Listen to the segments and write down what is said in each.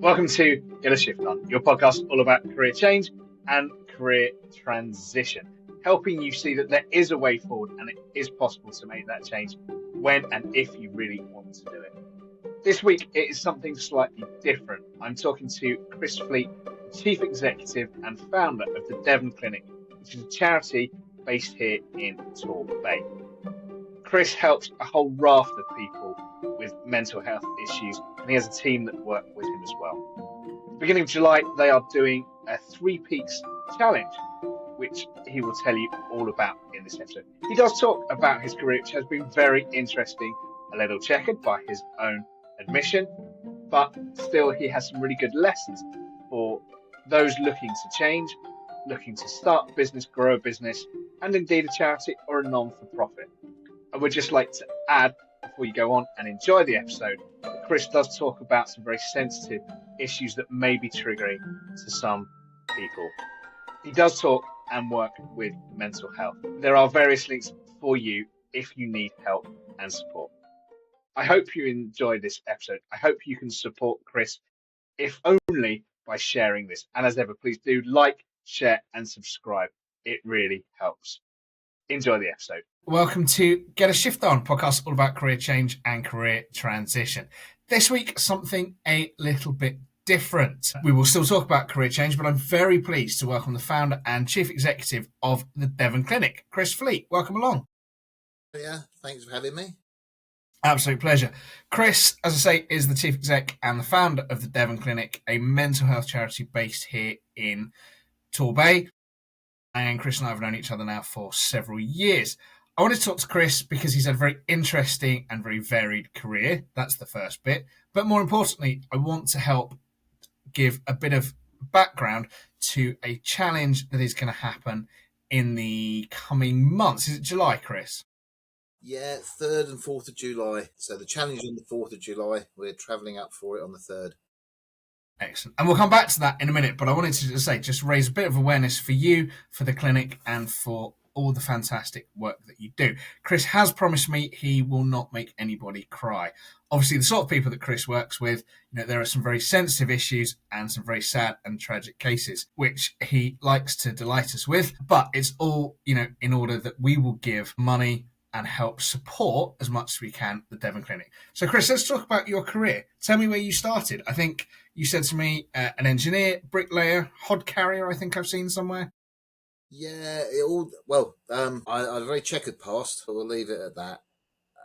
Welcome to Get a Shift On, your podcast all about career change and career transition, helping you see that there is a way forward and it is possible to make that change when and if you really want to do it. This week, it is something slightly different. I'm talking to Chris Fleet, Chief Executive and founder of the Devon Clinic, which is a charity based here in Torbay. Chris helps a whole raft of people with mental health issues, and he has a team that work with him as well. Beginning of July, they are doing a Three Peaks challenge, which he will tell you all about in this episode. He does talk about his career, which has been very interesting, a little checkered by his own admission, but still he has some really good lessons for those looking to change, looking to start a business, grow a business, and indeed a charity or a non-for-profit. I would just like to add, before you go on and enjoy the episode, that Chris does talk about some very sensitive issues that may be triggering to some people. He does talk and work with mental health. There are various links for you if you need help and support. I hope you enjoy this episode. I hope you can support Chris, if only by sharing this. And as ever, please do like, share, and subscribe. It really helps. Enjoy the episode. Welcome to Get a Shift On, podcast all about career change and career transition. This week, something a little bit different. We will still talk about career change, but I'm very pleased to welcome the founder and chief executive of the Devon Clinic, Chris Fleet. Welcome along. Yeah, thanks for having me. Absolute pleasure. Chris, as I say, is the chief exec and the founder of the Devon Clinic, a mental health charity based here in Torbay. And Chris and I have known each other now for several years. I wanted to talk to Chris because he's had a very interesting and very varied career. That's the first bit. But more importantly, I want to help give a bit of background to a challenge that is going to happen in the coming months. Is it July, Chris? Yeah, 3rd and 4th of July. So the challenge on the 4th of July. We're travelling up for it on the 3rd. Excellent. And we'll come back to that in a minute, but I wanted to just raise a bit of awareness for you, for the clinic, and for all the fantastic work that you do. Chris has promised me he will not make anybody cry. Obviously, the sort of people that Chris works with, there are some very sensitive issues and some very sad and tragic cases, which he likes to delight us with. But it's all, in order that we will give money and help support as much as we can the Devon Clinic. So, Chris, let's talk about your career. Tell me where you started. I think you said to me an engineer, bricklayer, hod carrier, I think I've seen somewhere. Yeah, I had a very checkered past, but we'll leave it at that.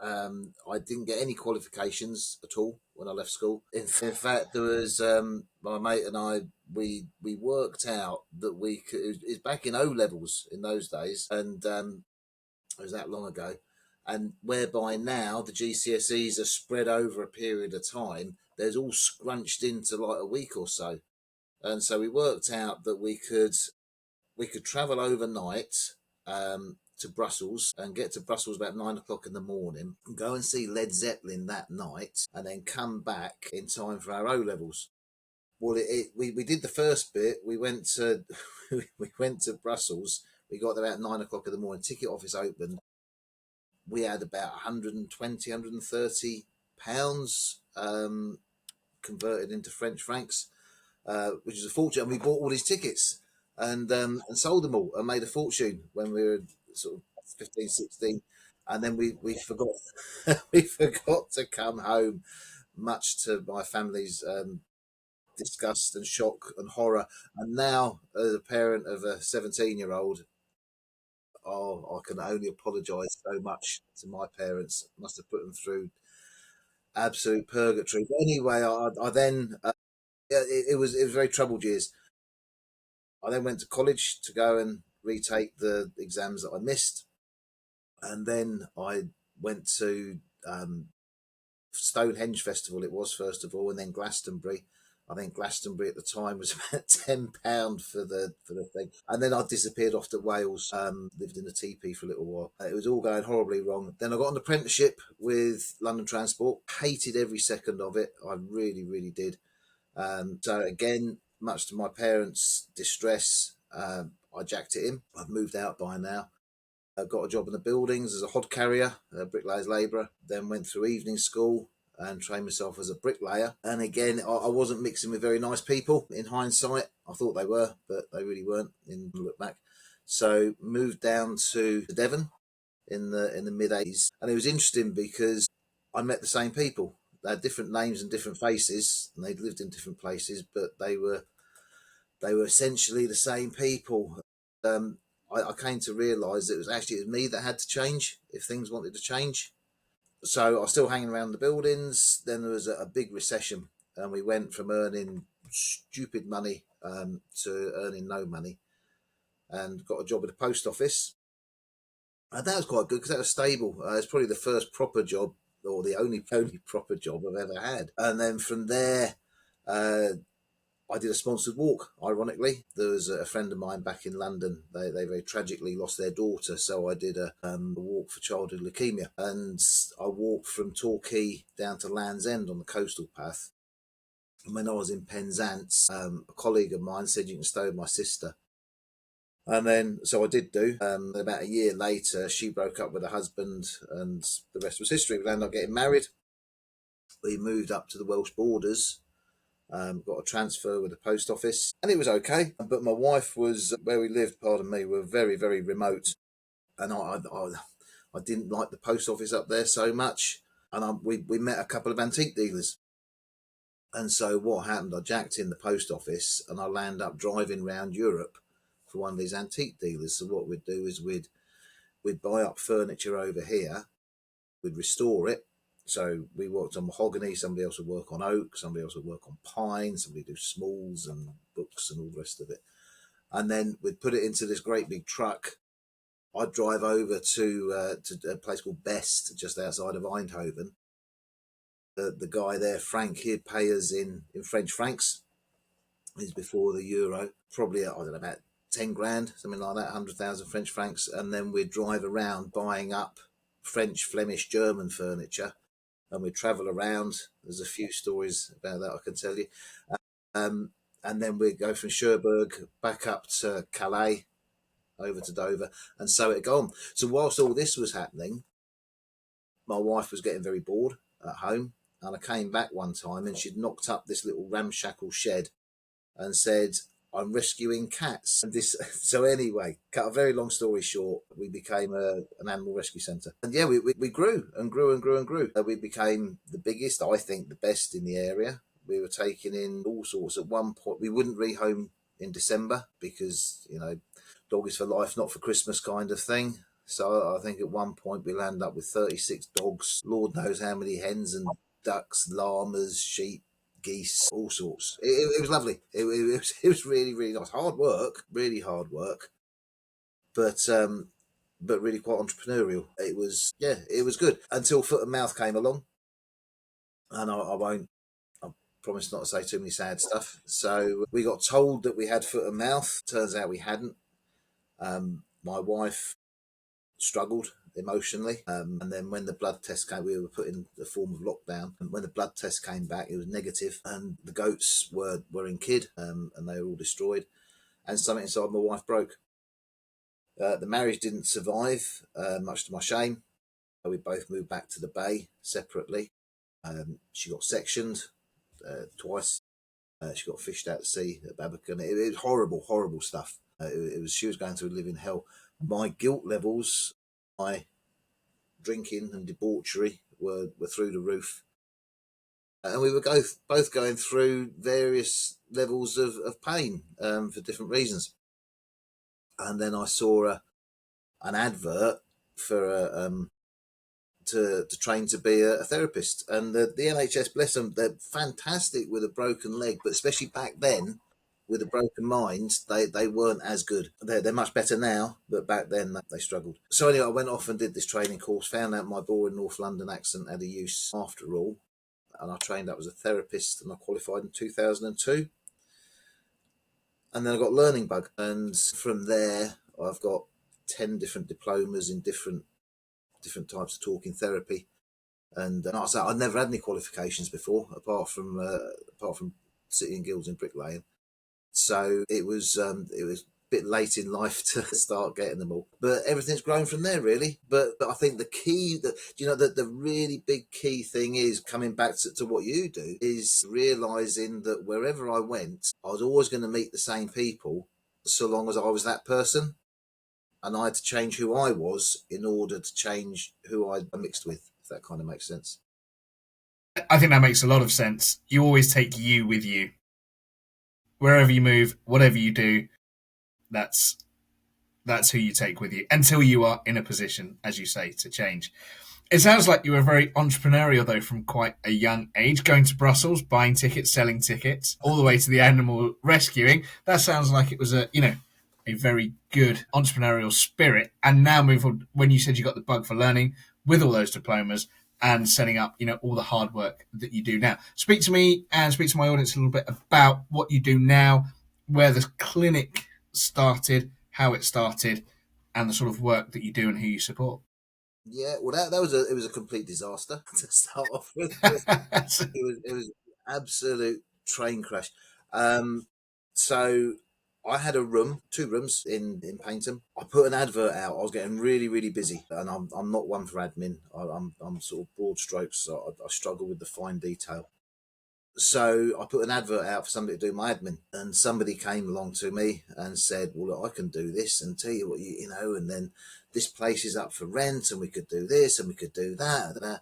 I didn't get any qualifications at all when I left school. In fact, there was my mate and I, we worked out that we could, it was back in O-levels in those days, and it was that long ago, and whereby now the GCSEs are spread over a period of time, there's all scrunched into like a week or so. And so we worked out that we could travel overnight to Brussels and get to Brussels about 9 o'clock in the morning, and go and see Led Zeppelin that night, and then come back in time for our O-levels. Well, we did the first bit. We went to we went to Brussels. We got there about 9 o'clock in the morning. Ticket office opened. We had about 120, 130 pounds converted into French francs, which is a fortune. And we bought all these tickets and sold them all and made a fortune when we were sort of 15, 16. And then we forgot we forgot to come home, much to my family's disgust and shock and horror. And now, as a parent of a 17-year-old, I can only apologise so much to my parents. Must have put them through absolute purgatory. But anyway, I then it was very troubled years. I then went to college to go and retake the exams that I missed, and then I went to Stonehenge Festival. It was first of all, and then Glastonbury. I think Glastonbury at the time was about £10 for the thing, and then I disappeared off to Wales. Lived in a teepee for a little while. It was all going horribly wrong. Then I got an apprenticeship with London Transport. Hated every second of it. I really, really did. So again, much to my parents' distress, I jacked it in. I've moved out by now. I got a job in the buildings as a hod carrier, a bricklayer's labourer. Then went through evening school. and trained myself as a bricklayer. And again, I wasn't mixing with very nice people. In hindsight, I thought they were, but they really weren't. In look back, so moved down to Devon in the mid-80s, and it was interesting because I met the same people. They had different names and different faces, and they'd lived in different places, but they were essentially the same people. I came to realise it was me that had to change if things wanted to change. So I was still hanging around the buildings. Then there was a big recession, and we went from earning stupid money to earning no money, and got a job at the post office. And that was quite good because that was stable. It's probably the first proper job, or the only proper job I've ever had. And then from there, I did a sponsored walk. Ironically, there was a friend of mine back in London. They very tragically lost their daughter, so I did a walk for childhood leukemia, and I walked from Torquay down to Land's End on the coastal path. And when I was in Penzance, a colleague of mine said you can stay with my sister. And then, so I did do. About a year later, she broke up with her husband, and the rest was history. We ended up getting married. We moved up to the Welsh borders, got a transfer with the post office, and it was okay. But my wife was, where we lived, pardon me, were very, very remote. And I didn't like the post office up there so much. And we met a couple of antique dealers. And so what happened, I jacked in the post office, and I landed up driving around Europe for one of these antique dealers. So what we'd do is we'd buy up furniture over here, we'd restore it. So we worked on mahogany, somebody else would work on oak, somebody else would work on pine, somebody would do smalls and books and all the rest of it. And then we'd put it into this great big truck. I'd drive over to a place called Best, just outside of Eindhoven. The guy there, Frank, he'd pay us in French francs. This is before the euro, probably, I don't know, about 10 grand, something like that, 100,000 French francs. And then we'd drive around buying up French, Flemish, German furniture, and we'd travel around. There's a few stories about that I can tell you. And then we'd go from Cherbourg back up to Calais, over to Dover, and so it gone. So whilst all this was happening, my wife was getting very bored at home, and I came back one time and she'd knocked up this little ramshackle shed and said, I'm rescuing cats. And this, so anyway, cut a very long story short, we became an animal rescue centre. And yeah, we grew and grew and grew and grew. We became the biggest, I think the best in the area. We were taking in all sorts. At one point, we wouldn't rehome in December because, dog is for life, not for Christmas kind of thing. So I think at one point we'll end up with 36 dogs, Lord knows how many hens and ducks, llamas, sheep, geese, all sorts. It was lovely. It was really, really nice. Hard work, really hard work, but really quite entrepreneurial. It was good until foot and mouth came along, and I promise not to say too many sad stuff. So we got told that we had foot and mouth. Turns out we hadn't. My wife struggled emotionally, and then when the blood test came, we were put in a form of lockdown, and when the blood test came back it was negative, and the goats were in kid, and they were all destroyed, and something inside my wife broke. The marriage didn't survive, much to my shame. We both moved back to the Bay separately. She got sectioned twice. She got fished out to sea at Babbacombe. It was horrible stuff. She was going through living hell. My guilt levels, my drinking and debauchery were through the roof. And we were both going through various levels of pain for different reasons. And then I saw an advert for to train to be a therapist. And the NHS, bless them, they're fantastic with a broken leg, but especially back then, with a broken mind, they weren't as good. They're much better now, but back then they struggled. So anyway, I went off and did this training course, found out my boring North London accent had a use after all, and I trained up as a therapist, and I qualified in 2002. And then I got learning bug, and from there I've got 10 different diplomas in different types of talking therapy. And like I say, I'd never had any qualifications before, apart from City and Guilds in bricklaying. So it was bit late in life to start getting them all. But everything's grown from there, really. But I think the key, that the really big key thing is coming back to what you do, is realizing that wherever I went, I was always going to meet the same people, so long as I was that person. And I had to change who I was in order to change who I mixed with, if that kind of makes sense. I think that makes a lot of sense. You always take you with you. Wherever you move, whatever you do, that's who you take with you until you are in a position, as you say, to change. It sounds like you were very entrepreneurial, though, from quite a young age, going to Brussels, buying tickets, selling tickets, all the way to the animal rescuing. That sounds like it was a very good entrepreneurial spirit. And now move on, when you said you got the bug for learning with all those diplomas and setting up, all the hard work that you do now. Speak to me and speak to my audience a little bit about what you do now, where the clinic started, how it started, and the sort of work that you do and who you support. Yeah, well, that was it was a complete disaster to start off with. It was absolute train crash. So I had two rooms in Paynton. I put an advert out. I was getting really, really busy, and I'm not one for admin. I'm sort of broad strokes. So I struggle with the fine detail. So I put an advert out for somebody to do my admin, and somebody came along to me and said, "Well, look, I can do this, and tell you what, and then this place is up for rent, and we could do this, and we could do that."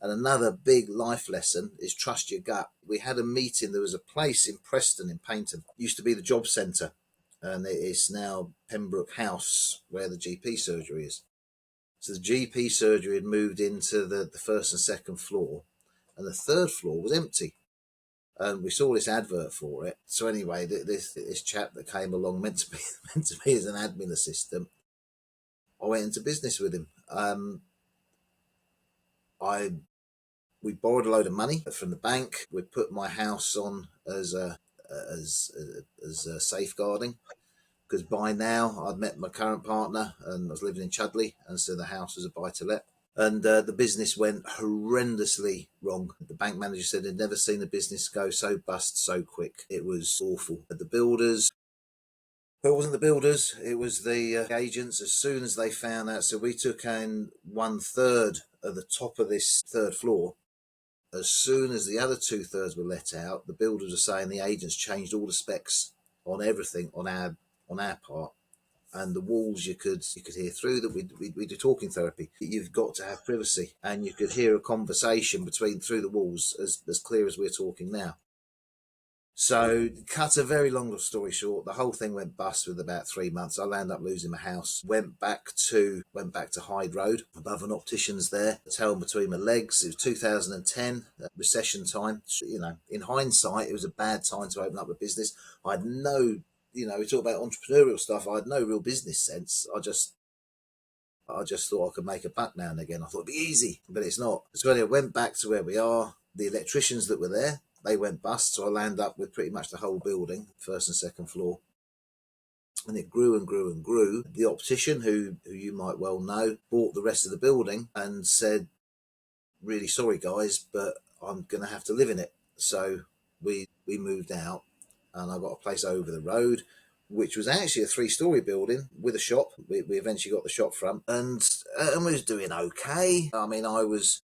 And another big life lesson is trust your gut. We had a meeting. There was a place in Preston, in Paynton, used to be the job centre, and it is now Pembroke House, where the GP surgery is. So the GP surgery had moved into the first and second floor, and the third floor was empty. And we saw this advert for it. So anyway, this chap that came along meant to be as an admin assistant. I went into business with him. We borrowed a load of money from the bank. We put my house on as safeguarding, because by now I'd met my current partner and I was living in Chudley, and so the house was a buy to let. And the business went horrendously wrong. The bank manager said they'd never seen a business go so bust so quick. It was awful. But it wasn't the builders, it was the agents. As soon as they found out, so we took in 1/3 of the top of this third floor. As soon as the other 2/3 were let out, the builders were saying the agents changed all the specs on everything on our part. And the walls you could hear through that. We do talking therapy. You've got to have privacy, and you could hear a conversation through the walls as clear as we're talking now. So, cut a very long story short, the whole thing went bust with about 3 months. I ended up losing my house. Went back to Hyde Road, above an optician's there. Tail between my legs. It was 2010, recession time. In hindsight, it was a bad time to open up a business. I had no, we talk about entrepreneurial stuff. I had no real business sense. I just thought I could make a buck now and again. I thought it'd be easy, but it's not. So anyway, I went back to where we are. The electricians that were there, they went bust, so I landed up with pretty much the whole building, first and second floor. And it grew and grew and grew. The optician, who you might well know, bought the rest of the building and said, "Really sorry, guys, but I'm going to have to live in it." So we moved out, and I got a place over the road, which was actually a 3-story building with a shop. We eventually got the shop front, and we was doing okay. I mean, I was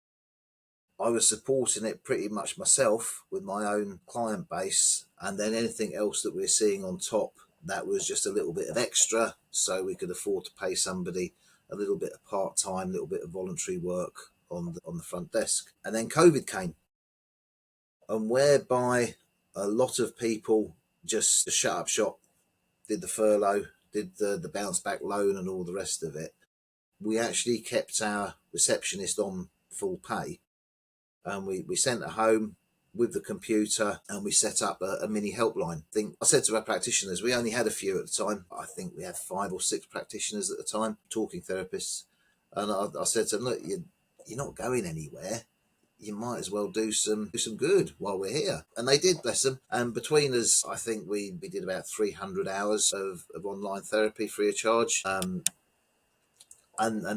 supporting it pretty much myself with my own client base, and then anything else that we're seeing on top, that was just a little bit of extra, so we could afford to pay somebody a little bit of part-time, a little bit of voluntary work on the front desk. And then COVID came, and whereby a lot of people just shut up shop, did the furlough, did the bounce back loan and all the rest of it. We actually kept our receptionist on full pay, and we sent her home with the computer, and we set up a mini helpline. I said to our practitioners, we only had a few at the time. I think we had 5 or 6 practitioners at the time, talking therapists. And I said to them, "Look, you're not going anywhere. You might as well do some good while we're here." And they did, bless them. And between us, I think we did about 300 hours of online therapy free of charge. And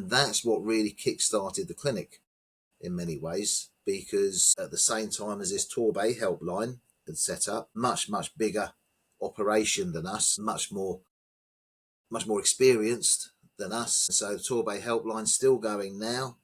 that's what really kick-started the clinic in many ways, because at the same time as this Torbay helpline had set up, much bigger operation than us, much more much more experienced than us. So the Torbay helpline's still going now.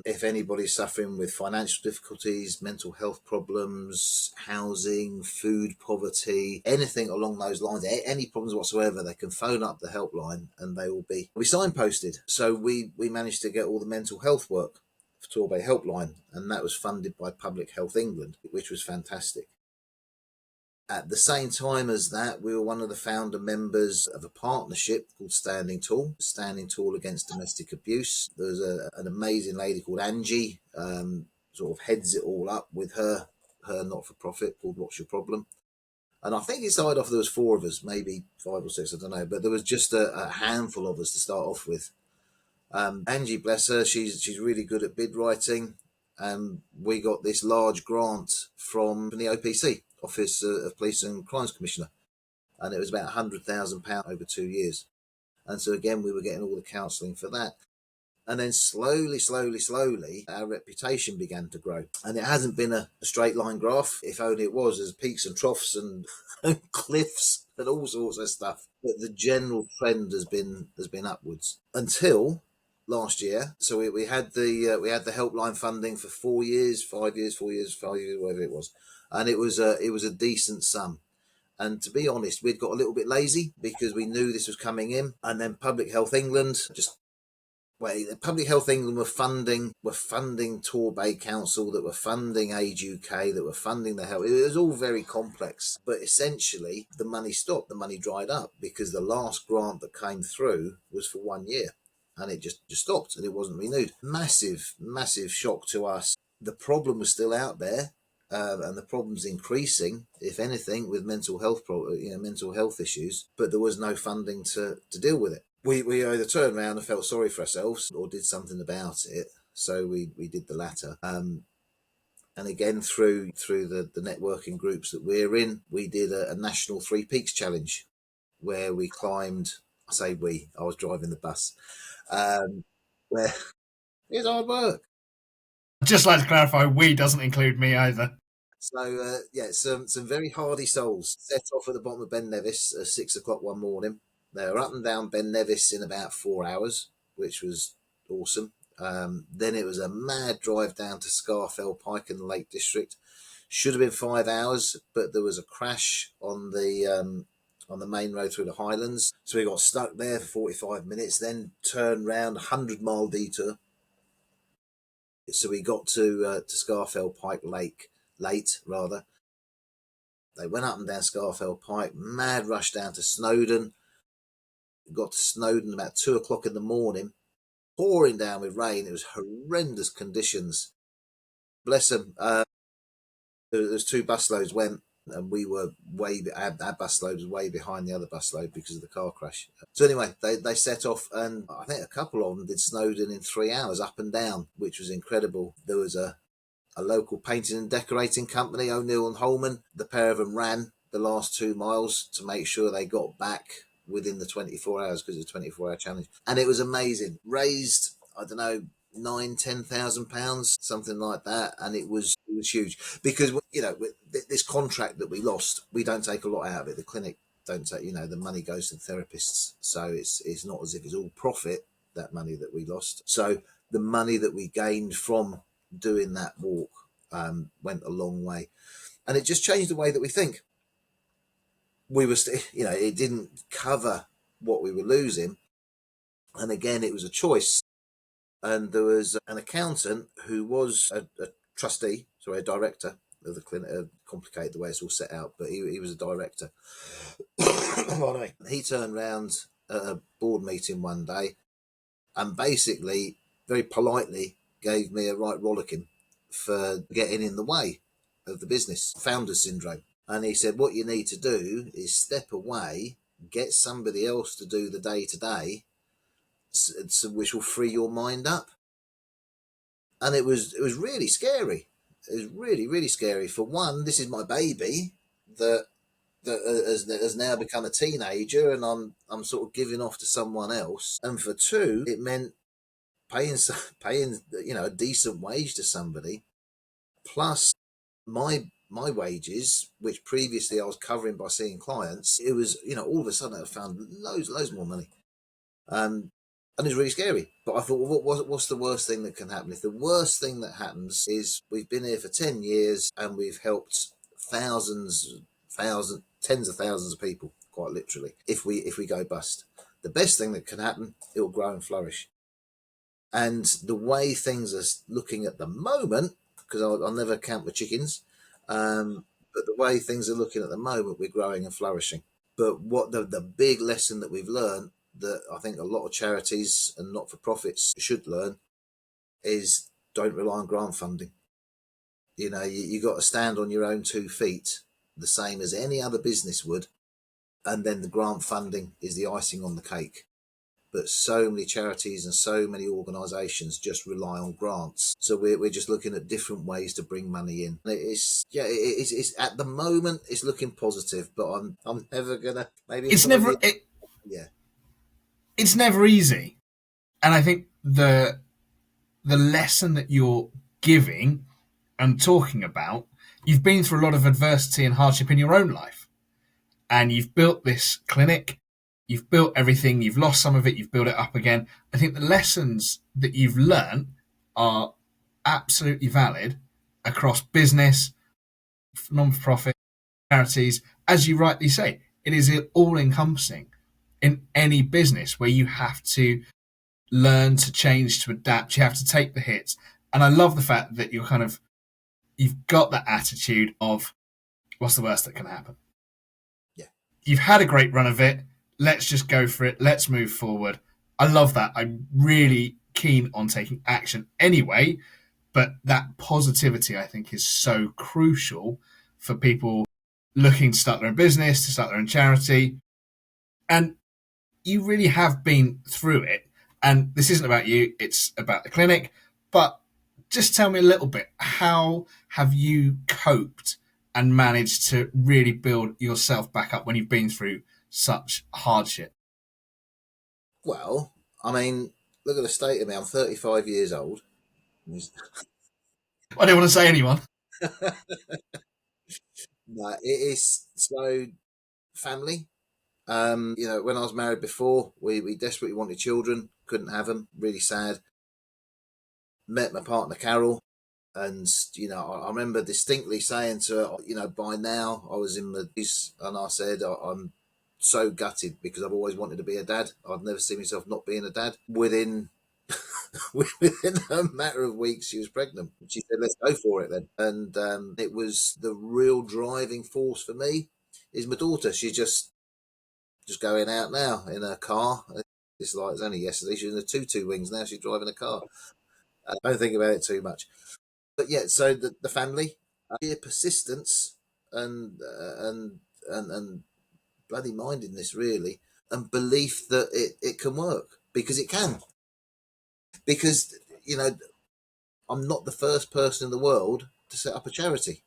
If anybody's suffering with financial difficulties, mental health problems, housing, food poverty, anything along those lines, any problems whatsoever, they can phone up the helpline and they will be signposted. So we managed to get all the mental health work for Torbay helpline, and that was funded by Public Health England, which was fantastic. At the same time as that, we were one of the founder members of a partnership called Standing Tall Against Domestic Abuse. There's an amazing lady called Angie, sort of heads it all up with her not-for-profit called What's Your Problem? And I think it started off, there was 4 of us, maybe 5 or 6, I don't know, but there was just a handful of us to start off with. Angie, bless her, she's really good at bid writing. And we got this large grant from the OPC, Office of Police and Crimes Commissioner, and it was about £100,000 over 2 years. And so again, we were getting all the counselling for that. And then slowly, our reputation began to grow. And it hasn't been a straight line graph. If only it was. There's peaks and troughs and cliffs and all sorts of stuff. But the general trend has been upwards until last year. So we had the helpline funding for 4 years, 5 years, 4 years, 5 years, whatever it was, and it was a decent sum. And to be honest, we'd got a little bit lazy because we knew this was coming in, and then Public Health England Public Health England were funding Torbay Council, that were funding Age UK, that were funding the health. It was all very complex, but essentially the money stopped. The money dried up because the last grant that came through was for 1 year. And it just stopped, and it wasn't renewed. Massive shock to us. The problem was still out there, and the problem's increasing, if anything, with mental health issues. But there was no funding to deal with it. We either turned around and felt sorry for ourselves, or did something about it. So we did the latter. And again, through the networking groups that we're in, we did a national Three Peaks challenge, where we climbed. I say we. I was driving the bus. Where it's hard work. I'd just like to clarify, we doesn't include me either. So some very hardy souls set off at the bottom of Ben Nevis at 6 o'clock one morning. They were up and down Ben Nevis in about 4 hours, which was awesome. Then it was a mad drive down to Scarfell Pike in the Lake District. Should have been 5 hours, but there was a crash on the main road through the Highlands. So we got stuck there for 45 minutes, then turned round, 100-mile detour. So we got to Scarfell Pike late. They went up and down Scarfell Pike, mad rush down to Snowdon. Got to Snowdon about 2 o'clock in the morning, pouring down with rain. It was horrendous conditions. Bless them. There's 2 busloads went, and we were our busload was way behind the other busload because of the car crash. So anyway, they set off, and I think a couple of them did Snowdon in 3 hours up and down, which was incredible. There was a local painting and decorating company, O'Neill and Holman. The pair of them ran the last 2 miles to make sure they got back within the 24 hours, because it's a 24-hour challenge. And it was amazing. Raised, I don't know, £9,000-10,000, something like that, and it was huge, because with this contract that we lost, we don't take a lot out of it. The clinic don't take, the money goes to the therapists, so it's not as if it's all profit, that money that we lost. So the money that we gained from doing that walk went a long way, and it just changed the way that we think. We were it didn't cover what we were losing, and again, it was a choice. And there was an accountant who was a trustee, a director of the clinic. Complicated the way it's all set out, but he was a director. He turned around at a board meeting one day and basically, very politely, gave me a right rollicking for getting in the way of the business, founder syndrome. And he said, what you need to do is step away, get somebody else to do the day-to-day, which will free your mind up. And it was really scary. It was really, really scary. For one, this is my baby that has now become a teenager, and I'm sort of giving off to someone else. And for two, it meant paying a decent wage to somebody, plus my my wages, which previously I was covering by seeing clients, it was, all of a sudden I found loads more money. And it's really scary. But I thought, well, what's the worst thing that can happen? If the worst thing that happens is we've been here for 10 years and we've helped tens of thousands of people, quite literally, if we go bust. The best thing that can happen, it will grow and flourish. And the way things are looking at the moment, because I'll never count the chickens, but the way things are looking at the moment, we're growing and flourishing. But what the big lesson that we've learned, that I think a lot of charities and not-for-profits should learn, is don't rely on grant funding. You got to stand on your own 2 feet, the same as any other business would, and then the grant funding is the icing on the cake. But so many charities and so many organisations just rely on grants. So we're just looking at different ways to bring money in. It's at the moment it's looking positive, but I'm never gonna maybe it's never it's never easy. And I think the lesson that you're giving and talking about, you've been through a lot of adversity and hardship in your own life. And you've built this clinic, you've built everything, you've lost some of it, you've built it up again. I think the lessons that you've learned are absolutely valid across business, non-profit, charities. As you rightly say, it is all-encompassing in any business where you have to learn to change, to adapt, you have to take the hits. And I love the fact that you've got that attitude of what's the worst that can happen? Yeah. You've had a great run of it. Let's just go for it. Let's move forward. I love that. I'm really keen on taking action anyway, but that positivity I think is so crucial for people looking to start their own business, to start their own charity. And you really have been through it. And this isn't about you, it's about the clinic. But just tell me a little bit, how have you coped and managed to really build yourself back up when you've been through such hardship? Well, I mean, look at the state of me. I'm 35 years old. I don't want to say anyone. No, it is so family. When I was married before, we desperately wanted children, couldn't have them, really sad. Met my partner Carol, and I remember distinctly saying to her, by now I was in the and I said, I'm so gutted because I've always wanted to be a dad. I've never seen myself not being a dad. Within a matter of weeks, she was pregnant. She said, "Let's go for it then." And it was the real driving force for me. Is my daughter? She's just going out now in her car. It's only yesterday. She was in the tutu wings. Now she's driving a car. I don't think about it too much. But yeah, so the family, sheer persistence and bloody mindedness really, and belief that it can work, because it can. Because I'm not the first person in the world to set up a charity.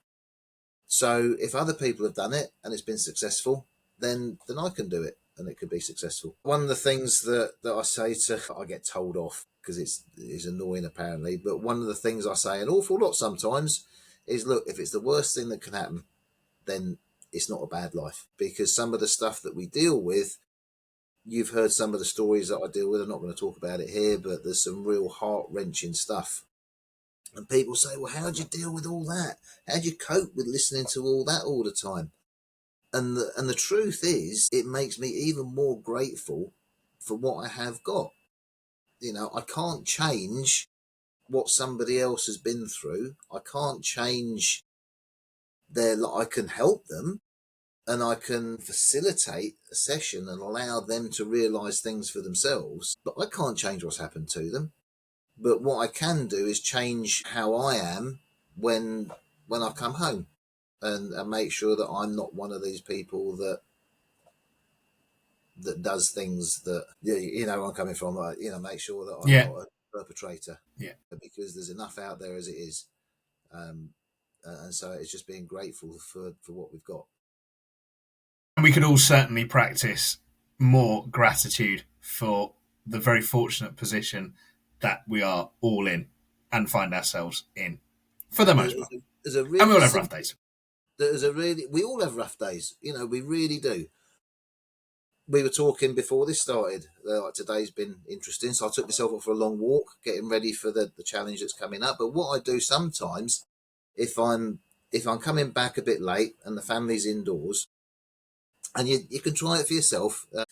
So if other people have done it and it's been successful, then I can do it and it could be successful. One of the things that I say I get told off because it's annoying apparently, but one of the things I say an awful lot sometimes is, look, if it's the worst thing that can happen, then it's not a bad life. Because some of the stuff that we deal with, you've heard some of the stories that I deal with. I'm not going to talk about it here, but there's some real heart-wrenching stuff. And people say, well, how do you deal with all that? How do you cope with listening to all that all the time? And the truth is, it makes me even more grateful for what I have got. I can't change what somebody else has been through. I can't change I can help them and I can facilitate a session and allow them to realise things for themselves. But I can't change what's happened to them. But what I can do is change how I am when I come home, and make sure that I'm not one of these people that does things that, where I'm coming from. Make sure that I'm not a perpetrator. Yeah. Because there's enough out there as it is. And so it's just being grateful for what we've got. And we could all certainly practice more gratitude for the very fortunate position that we are all in and find ourselves in, for the most part. And we all have rough days. we all have rough days, we really do. We were talking before this started, like today's been interesting, so I took myself off for a long walk, getting ready for the challenge that's coming up. But what I do sometimes, if I'm coming back a bit late and the family's indoors, and you can try it for yourself, you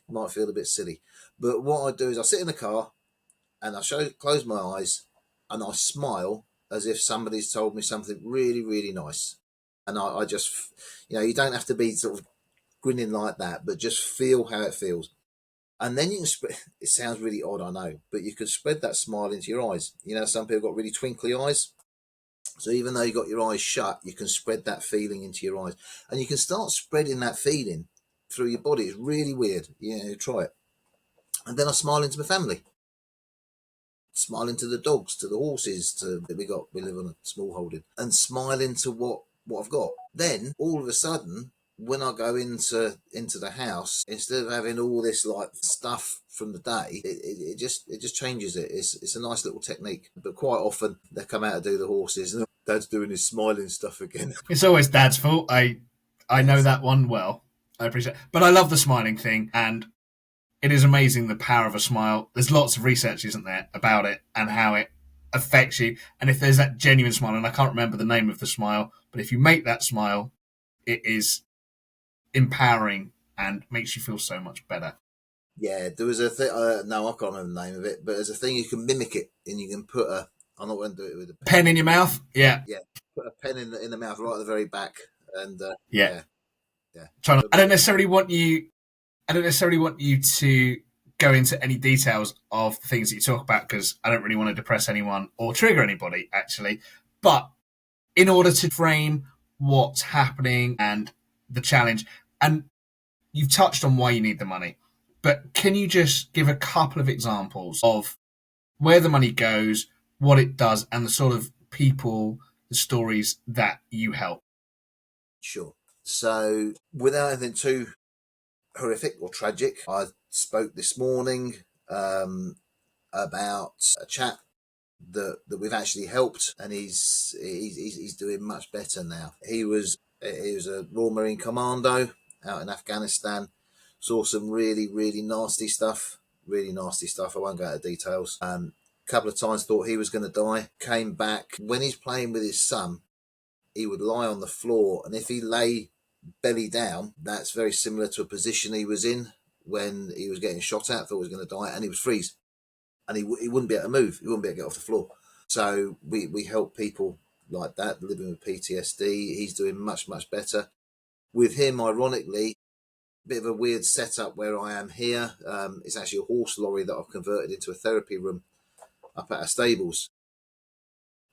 might feel a bit silly, but what I do is I sit in the car and I close my eyes and I smile as if somebody's told me something really, really nice. And I just, you don't have to be sort of grinning like that, but just feel how it feels. And then you can spread, it sounds really odd, I know, but you can spread that smile into your eyes. Some people got really twinkly eyes. So even though you got your eyes shut, you can spread that feeling into your eyes. And you can start spreading that feeling through your body. It's really weird. Try it. And then I smile into my family. Smiling to the dogs, to the horses, we live on a small holding, and smile into what I've got. Then all of a sudden, when I go into the house, instead of having all this like stuff from the day, it just changes it. It's a nice little technique. But quite often they come out to do the horses and Dad's doing his smiling stuff again. It's always Dad's fault. I know that one well. I appreciate it. But I love the smiling thing, and it is amazing the power of a smile. There's lots of research, isn't there, about it and how it affects you. And if there's that genuine smile, and I can't remember the name of the smile, but if you make that smile, it is empowering and makes you feel so much better. Yeah, there was a thing, no, I can't remember the name of it, but there's a thing you can mimic it, and you can put I'm not going to do it with a pen in your mouth. Yeah. Put a pen in the mouth right at the very back, and yeah. I don't necessarily want you to go into any details of the things that you talk about, because I don't really want to depress anyone or trigger anybody, actually. But in order to frame what's happening and the challenge, and you've touched on why you need the money, but can you just give a couple of examples of where the money goes, what it does, and the sort of people, the stories that you help? Sure. So without anything too horrific or tragic, I spoke this morning about a chap that we've actually helped, and he's doing much better now. He was a Royal Marine Commando out in Afghanistan. Saw some really, really nasty stuff. Really nasty stuff. I won't go into details. A couple of times thought he was going to die. Came back. When he's playing with his son, he would lie on the floor, and if he lay belly down, that's very similar to a position he was in when he was getting shot at. Thought he was going to die, and he was freeze, and he wouldn't be able to move. He wouldn't be able to get off the floor. So we help people like that living with PTSD. He's doing much, much better. With him, ironically, a bit of a weird setup where I am here. It's actually a horse lorry that I've converted into a therapy room up at our stables.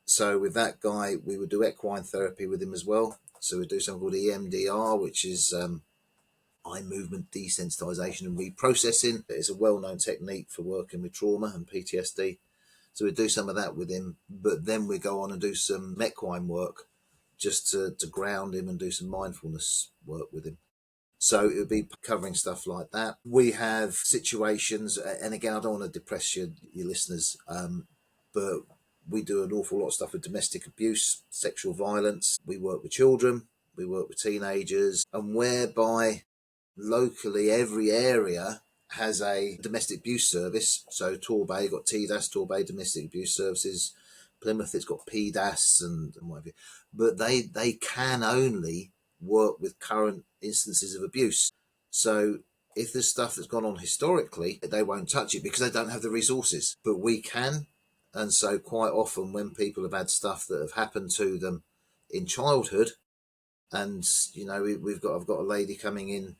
So with that guy, we would do equine therapy with him as well. So we do something called EMDR, which is eye movement desensitization and reprocessing. It's a well-known technique for working with trauma and PTSD. So we do some of that with him, but then we go on and do some equine work just to ground him and do some mindfulness work with him. So it would be covering stuff like that. We have situations, and again, I don't want to depress your listeners, but we do an awful lot of stuff with domestic abuse, sexual violence. We work with children, we work with teenagers, and whereby locally every area has a domestic abuse service. So Torbay got TDAS, Torbay Domestic Abuse Services. Plymouth, it's got PDAS and whatever. But they can only work with current instances of abuse. So if there's stuff that's gone on historically, they won't touch it because they don't have the resources. But we can. And so quite often when people have had stuff that have happened to them in childhood, and I've got a lady coming in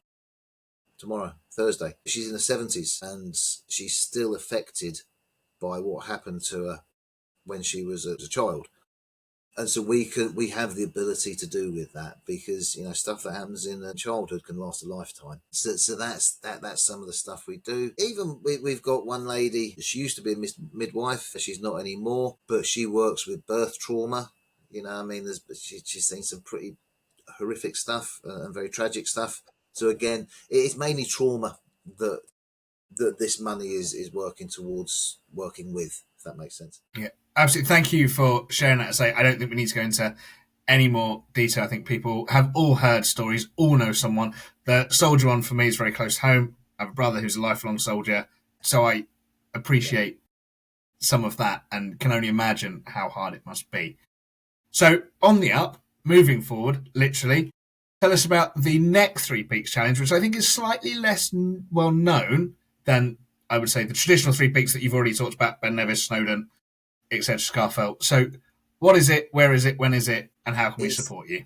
tomorrow, Thursday. She's in the 70s and she's still affected by what happened to her when she was a child. And so we have the ability to do with that, because stuff that happens in childhood can last a lifetime. So that's some of the stuff we do. Even we've got one lady. She used to be a midwife. She's not anymore, but she works with birth trauma. She's seen some pretty horrific stuff and very tragic stuff. So again, it's mainly trauma that this money is working with, if that makes sense. Yeah, absolutely. Thank you for sharing that. I don't think we need to go into any more detail. I think people have all heard stories, all know someone. The soldier one for me is very close to home. I have a brother who's a lifelong soldier, so I appreciate some of that and can only imagine how hard it must be. So on the up, moving forward, literally, tell us about the next Three Peaks Challenge, which I think is slightly less well known than, I would say, the traditional Three Peaks that you've already talked about, Ben Nevis, Snowdon, etc., Scarfell. So what is it, where is it, when is it, and how can we support you?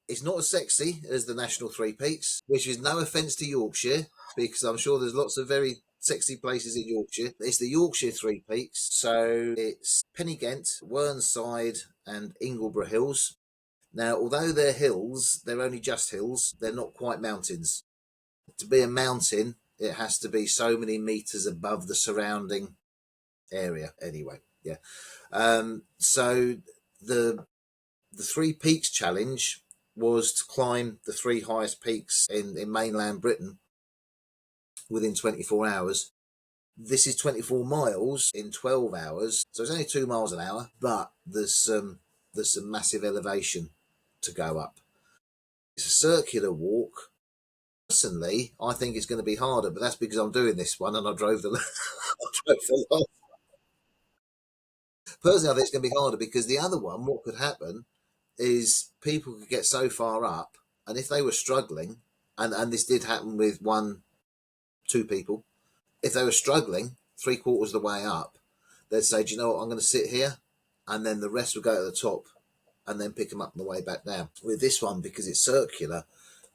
It's not as sexy as the National Three Peaks, which is no offence to Yorkshire, because I'm sure there's lots of very sexy places in Yorkshire. It's the Yorkshire Three Peaks. So it's Pennygent, Whernside and Ingleborough Hills. Now, although they're hills, they're only just hills. They're not quite mountains. To be a mountain, it has to be so many metres above the surrounding area anyway. Yeah. So the Three Peaks Challenge was to climb the three highest peaks in mainland Britain within 24 hours. This is 24 miles in 12 hours, so it's only 2 miles an hour, but there's some massive elevation to go up. It's a circular walk. Personally, I think it's going to be harder, but that's because I'm doing this one and I drove the last. Personally, I think it's going to be harder because the other one, what could happen is people could get so far up, and if they were struggling, and this did happen with two people, if they were struggling 3/4 of the way up, they'd say, do you know what, I'm going to sit here, and then the rest will go to the top and then pick them up on the way back down. With this one, because it's circular,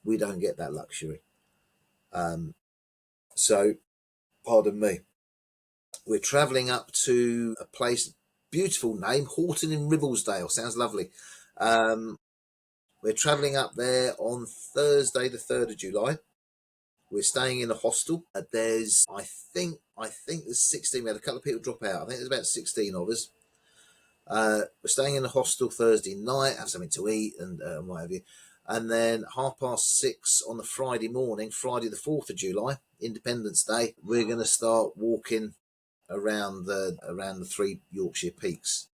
we don't get that luxury. So, pardon me. We're travelling up to a place, beautiful name, Horton in Ribblesdale. Sounds lovely. We're travelling up there on Thursday, the 3rd of July. We're staying in a hostel. There's, I think there's 16. We had a couple of people drop out. I think there's about 16 of us. We're staying in a hostel Thursday night, have something to eat and what have you. And then 6:30 on the Friday morning, Friday the 4th of July, Independence Day, we're going to start walking around the three Yorkshire peaks.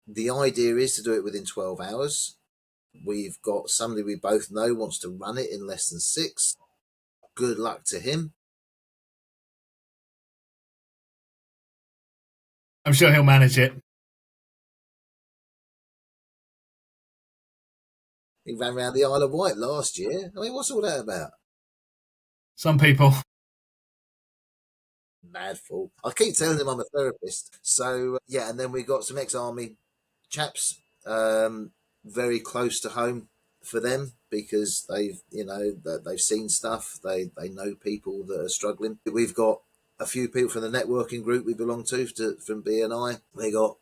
The idea is to do it within 12 hours. We've got somebody we both know wants to run it in less than 6. Good luck to him. I'm sure he'll manage it. He ran around the Isle of Wight last year. I mean, what's all that about? Some people. Mad fool. I keep telling him I'm a therapist. So, yeah, and then we got some ex-army chaps, very close to home for them because they've seen stuff. They know people that are struggling. We've got a few people from the networking group we belong to from BNI. We got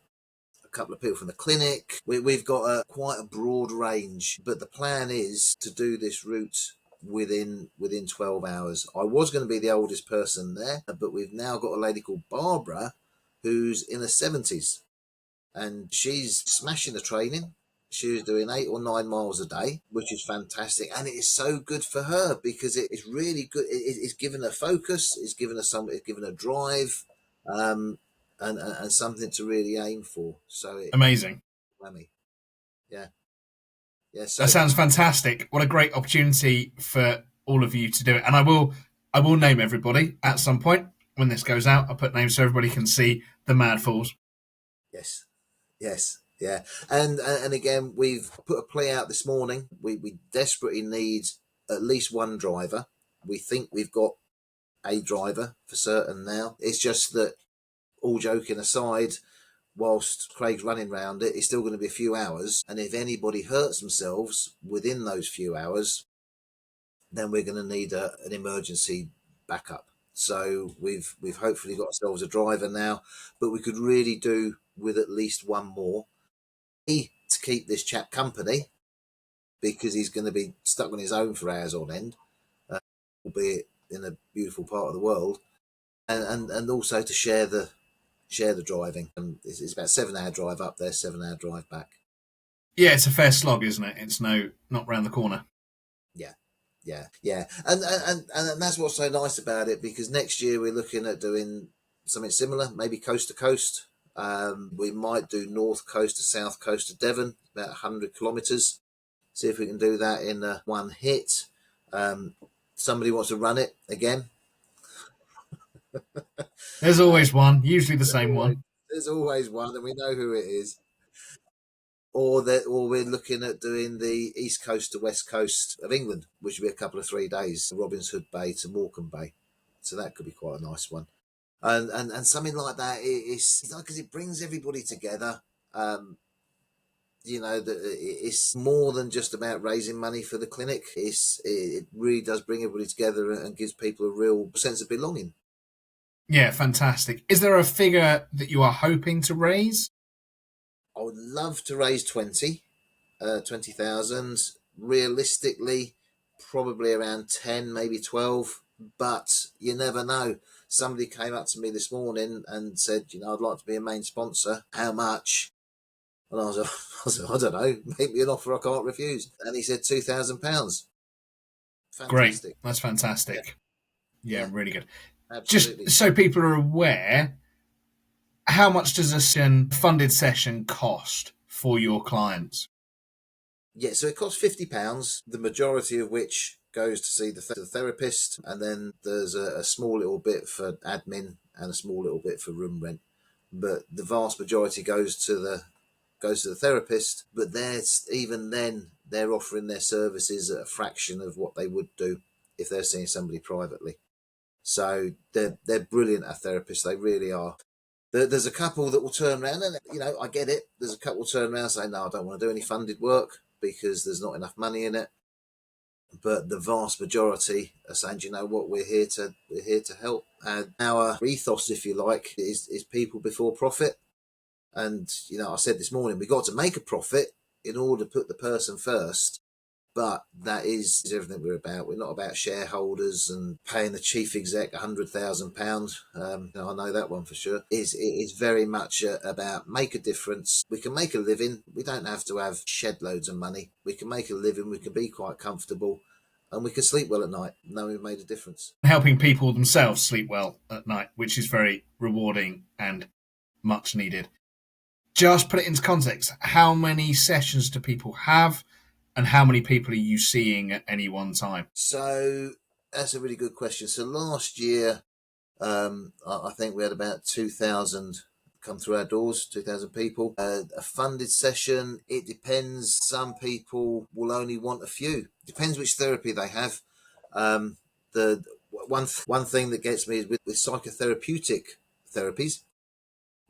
a couple of people from the clinic. We've got quite a broad range, but the plan is to do this route within 12 hours. I was going to be the oldest person there, but we've now got a lady called Barbara who's in her 70s and she's smashing the training. She was doing 8 or 9 miles a day, which is fantastic. And it is so good for her because it's really good. It's given her focus. It's given her drive, and something to really aim for. So Amazing. Yeah. Yeah. So that sounds fantastic. What a great opportunity for all of you to do it. And I will name everybody at some point when this goes out. I'll put names so everybody can see the Mad Fools. Yes. Yeah, and again, we've put a plea out this morning. We desperately need at least one driver. We think we've got a driver for certain now. It's just that, all joking aside, whilst Craig's running round it, it's still going to be a few hours. And if anybody hurts themselves within those few hours, then we're going to need an emergency backup. So we've hopefully got ourselves a driver now, but we could really do with at least one more. To keep this chap company because he's going to be stuck on his own for hours on end, albeit in a beautiful part of the world, and also to share the driving. It's about 7-hour drive up there, 7-hour drive back. Yeah, it's a fair slog, isn't it? It's not round the corner. Yeah, and that's what's so nice about it because next year we're looking at doing something similar, maybe coast to coast. We might do north coast to south coast of Devon, about 100 kilometres. See if we can do that in one hit. Somebody wants to run it again. There's always one, usually the same one. There's always one, and we know who it is. Or we're looking at doing the east coast to west coast of England, which would be a couple of 3 days, Robin's Hood Bay to Morecambe Bay. So that could be quite a nice one. And something like that is because it brings everybody together. It's more than just about raising money for the clinic. It really does bring everybody together and gives people a real sense of belonging. Yeah, fantastic. Is there a figure that you are hoping to raise? I would love to raise 20,000. Realistically, probably around 10, maybe 12. But you never know. Somebody came up to me this morning and said, I'd like to be a main sponsor. How much? And I was like, I don't know. Make me an offer I can't refuse. And he said £2,000. Great. That's fantastic. Yeah, really good. Absolutely. Just so people are aware, how much does a funded session cost for your clients? Yeah, so it costs £50, the majority of which goes to see the therapist, and then there's a small little bit for admin and a small little bit for room rent. But the vast majority goes to the therapist. But even then they're offering their services at a fraction of what they would do if they're seeing somebody privately. So they're brilliant at therapists. They really are. There's a couple that will turn around, and I get it. There's a couple turn around and say, no, I don't want to do any funded work because there's not enough money in it. But the vast majority are saying, you know what, we're here to help. And our ethos, if you like, is people before profit. And I said this morning, we got to make a profit in order to put the person first. But that is everything we're about. We're not about shareholders and paying the chief exec £100,000. I know that one for sure. It is very much about make a difference. We can make a living. We don't have to have shed loads of money. We can make a living. We can be quite comfortable, and we can sleep well at night, knowing we've made a difference. Helping people themselves sleep well at night, which is very rewarding and much needed. Just put it into context. How many sessions do people have? And how many people are you seeing at any one time? So that's a really good question. So last year, I think we had about 2,000 come through our doors, 2,000 people. A funded session, it depends. Some people will only want a few. Depends which therapy they have. The one thing that gets me is with psychotherapeutic therapies,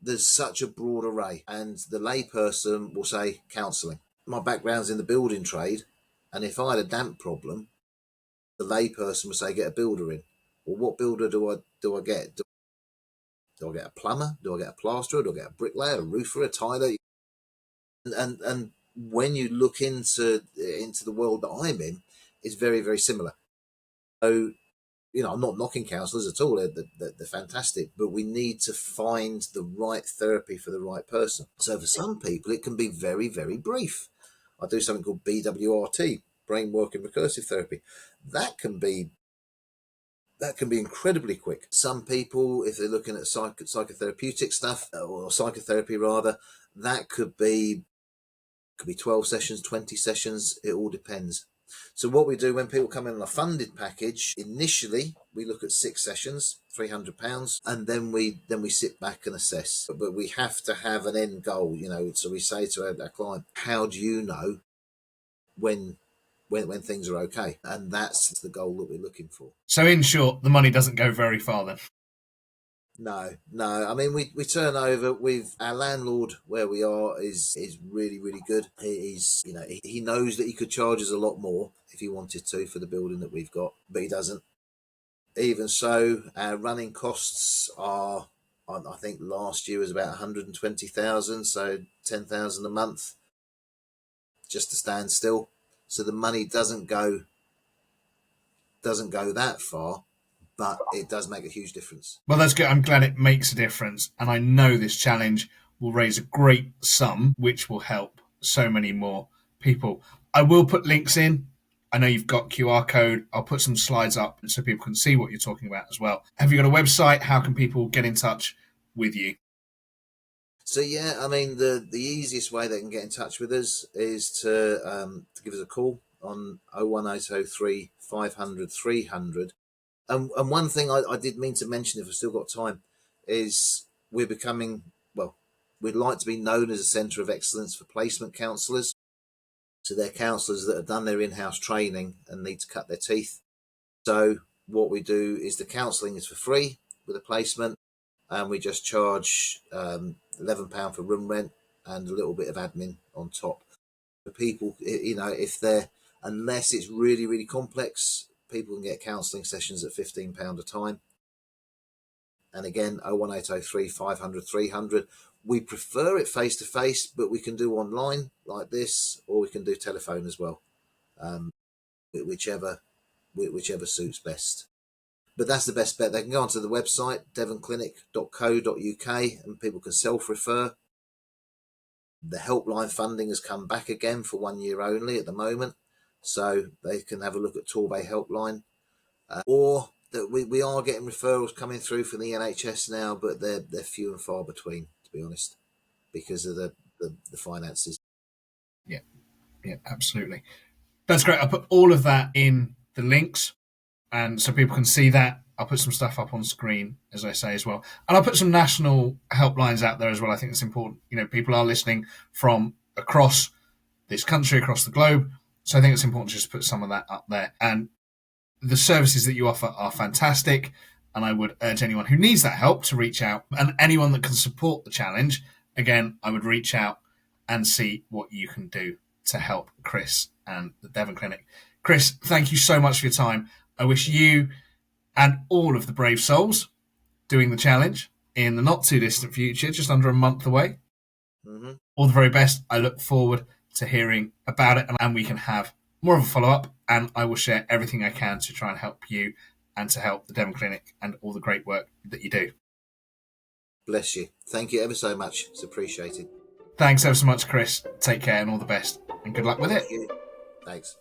there's such a broad array, and the layperson will say counselling. My background's in the building trade, and if I had a damp problem, the layperson would say get a builder in. Well, what builder do I get? Do I get a plumber? Do I get a plasterer? Do I get a bricklayer, a roofer, a tiler? And when you look into the world that I'm in, it's very, very similar. So, I'm not knocking counsellors at all. They're fantastic, but we need to find the right therapy for the right person. So for some people, it can be very, very brief. I do something called BWRT, brain working recursive therapy. That can be incredibly quick. Some people, if they're looking at psychotherapeutic stuff, or psychotherapy rather, that could be 12 sessions, 20 sessions. It all depends. So what we do when people come in on a funded package, initially we look at 6 sessions, £300, and then we sit back and assess. But we have to have an end goal, So we say to our client, how do you know when things are okay? And that's the goal that we're looking for. So in short, the money doesn't go very far then. No. I mean, we turn over with our landlord where we are is really, really good. He's, he knows that he could charge us a lot more if he wanted to for the building that we've got, but he doesn't. Even so, our running costs are, I think last year was about 120,000, so 10,000 a month just to stand still. So the money doesn't go that far, but it does make a huge difference. Well, that's good. I'm glad it makes a difference. And I know this challenge will raise a great sum, which will help so many more people. I will put links in. I know you've got QR code. I'll put some slides up so people can see what you're talking about as well. Have you got a website? How can people get in touch with you? So yeah, I mean the easiest way they can get in touch with us is to give us a call on 01803 500 300. And one thing I did mean to mention, if I've still got time, is we're becoming, well, we'd like to be known as a centre of excellence for placement counsellors. So they're counsellors that have done their in-house training and need to cut their teeth. So what we do is the counselling is for free with a placement, and we just charge £11 for room rent and a little bit of admin on top. For people, you know, if they're, unless it's really, really complex, people can get counselling sessions at £15 a time. And again, 01803 500 300. We prefer it face to face, but we can do online like this, or we can do telephone as well, whichever suits best. But that's the best bet. They can go onto the website devonclinic.co.uk and people can self-refer. The helpline funding has come back again for 1 year only at the moment, so they can have a look at Torbay helpline. Or that we are getting referrals coming through from the NHS now, but they're few and far between, to be honest, because of the finances. Yeah, absolutely. That's great. I'll put all of that in the links, and so people can see that. I'll put some stuff up on screen, as I say, as well. And I'll put some national helplines out there as well. I think it's important. You know, people are listening from across this country, across the globe. So I think it's important to just put some of that up there. And the services that you offer are fantastic. And I would urge anyone who needs that help to reach out. And anyone that can support the challenge, again, I would reach out and see what you can do to help Chris and the Devon Clinic. Chris, thank you so much for your time. I wish you and all of the brave souls doing the challenge in the not too distant future, just under a month away, all the very best. I look forward to hearing about it, and we can have more of a follow-up, and I will share everything I can to try and help you and to help the Devon Clinic and all the great work that you do. Bless you. Thank you ever so much. It's appreciated. Thanks ever so much, Chris. Take care and all the best, and good luck with it. Thank you. Thanks.